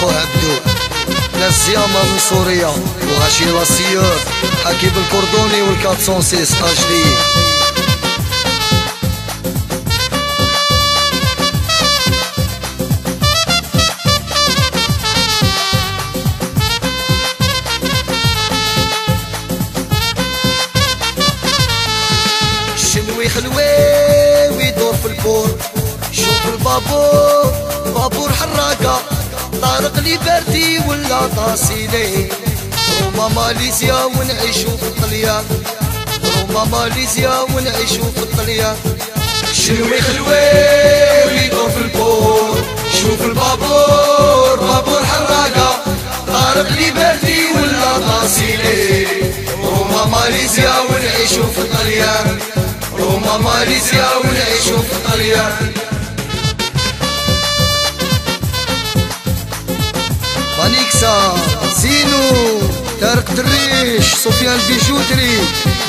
خوه عبدو، ناس زيامة من سوريا وغاشي لاسيور، حكيب الكردوني والكاتسونسيس اجلي. الشنوي خلوي ويدور في البور، شوف البابور بابور حراقة، طارق لي بردي ولا طاسيلي، روما ماليزيا ونعيشو في الطليان، روما ماليزيا ونعيشو في الطليان. الشنوي خلوي ويدور في البور، شوف البابور بابور حراقة، طارق لي بردي ولا طاسيلي، روما ماليزيا ونعيشو في الطليان، روما ماليزيا ونعيشو في الطليان. فانيكسا زينو طارق دريش سفيان البيجوتري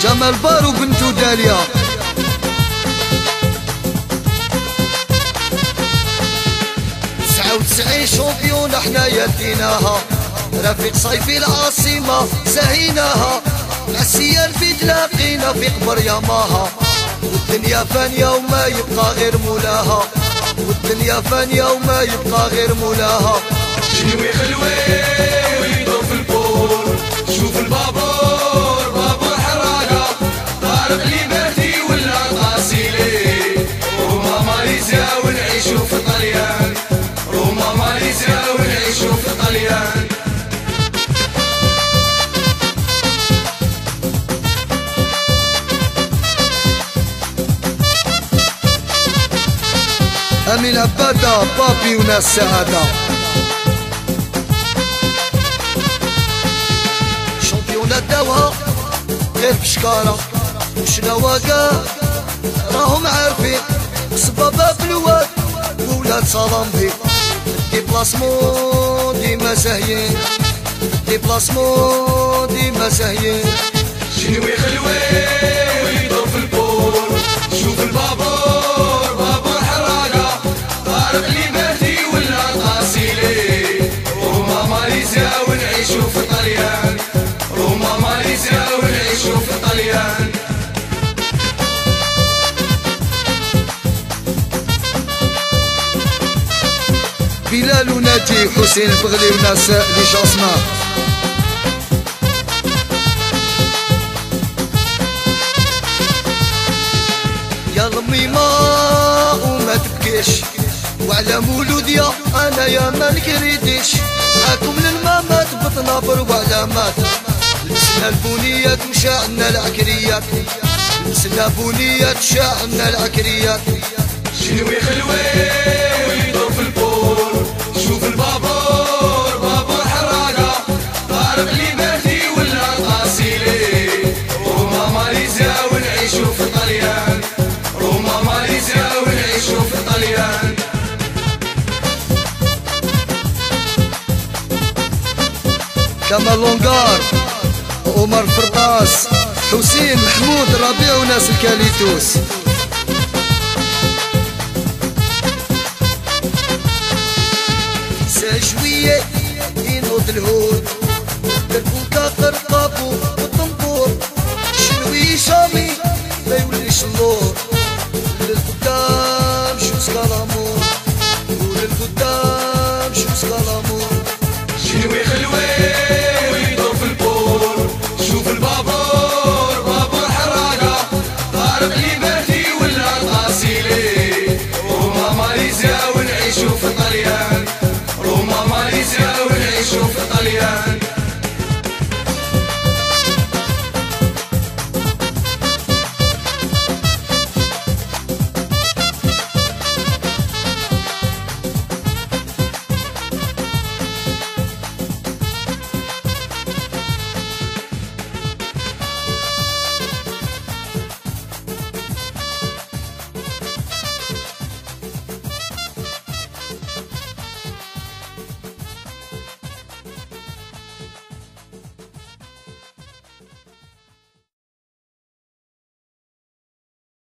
جمال بارو بنتو داليا. 99 شامبيون احنا يديناها، رفيق صيفي العاصمة سهيناها، عالسيال في تلاقينا في قبر ياماها، والدنيا فانية وما يبقى غير مولاها، والدنيا فانية وما يبقى غير مولاها. شنوي خلوي ويدور في البور، شوف البابور بابور حراقة، طارق لي بردي ولا طاسيلي، روما ماليزيا ونعيشو في الطليان، روما ماليزيا ونعيشو في الطليان. امين عبادة بابي وناس سعادة. شامبيونات داوها غير بشكارة، وشناواقا راهم عارفين، صبابا بلواد وولاد صالامبي، ديبلاسمون ديما ساهيين، ديبلاسمون ديما ساهيين. شنوي خلوي ويدور في البور، شوف البابور بابور حراقة، طارق لي بردي ولا طاسيلي، روما ماليزيا ونعيشو في الطليان، روما ماليزيا ونعيشو في الطليان. بلال وناجي حسين البغلي وناس لي شاسما. يا ضميمة وما تبكيش، وعلى مولوديا انا يا ما نكريديش، معاكم للمامات بتنابر وعلامات، لبسنا البنيات وشاعنا العكريات، لبسنا بنيات وشاعنا العكريات. شنوي خلوي ويدور في البور، شوف البابور بابور حراقة، طارق لي بردي ولا طاسيلي، روما ماليزيا ونعيشو في الطليان، روما ماليزيا ونعيشو في الطليان. كمال لونغار عمر فرطاس حسين محمود ربيع وناس الكاليتوس. شوية ينوض الهود دربوكا قرقابو